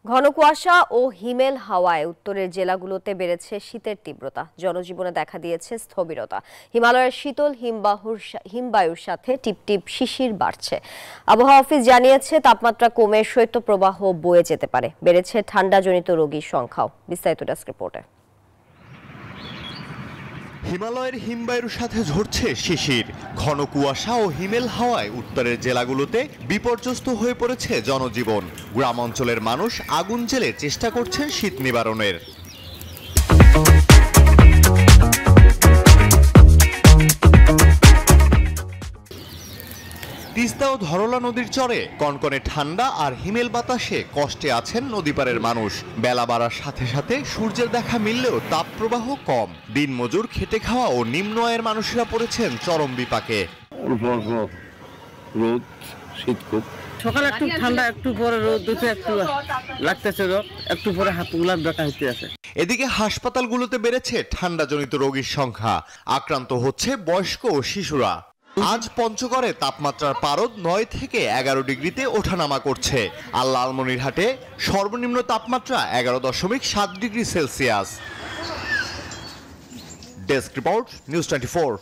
ঘন কুয়াশা ও হিমেল হাওয়ায় উত্তরের জেলাগুলোতে বেড়েছে শীতের তীব্রতা। জনজীবনে দেখা দিয়েছে স্থবিরতা। হিমালয়ের শীতল হিমবায়ুর সাথে টিপটিপ শিশির বাড়ছে। আবহাওয়া অফিস জানিয়েছে তাপমাত্রা কমে শৈত্যপ্রবাহ বয়ে যেতে পারে। বেড়েছে ঠান্ডাজনিত রোগীর সংখ্যাও। বিস্তারিত ডেস্ক রিপোর্টে। হিমালয়ের হিমবায়ুর সাথে ঝরছে শিশির। ঘন কুয়াশা ও হিমেল হাওয়ায় উত্তরের জেলাগুলোতে বিপর্যস্ত হয়ে পড়েছে জনজীবন। গ্রাম অঞ্চলের মানুষ আগুন জ্বেলে চেষ্টা করছে শীত নিবারণের। তিস্তা ও ধরলা নদীর চরে কনকনে ঠান্ডা আর হিমেল বাতাসে কষ্টে আছেন নদীপাড়ের মানুষ। বেলা বাড়ার সাথে সাথে সূর্যের দেখা মিললেও তাপপ্রবাহ কম। দিনমজুর, খেটে খাওয়া ও নিম্ন আয়ের মানুষেরা পড়েছেন চরম বিপাকে। রোদ, শীত খুব। সকালে একটু ঠান্ডা, একটু পরে রোদ উঠে একটু লাগতেছে, একটু পরে হাত গুলার ব্যথা হইতে আছে। এদিকে হাসপাতালগুলোতে বেড়েছে ঠান্ডাজনিত রোগীর সংখ্যা। আক্রান্ত হচ্ছে বয়স্ক ও শিশুরা। আজ পঞ্চগড়ে তাপমাত্রার পারদ 9 থেকে 11 ডিগ্রিতে ওঠানামা করছে। আর লালমনিরহাটে সর্বনিম্ন তাপমাত্রা 11.7 degree Celsius. Desk report, news 24।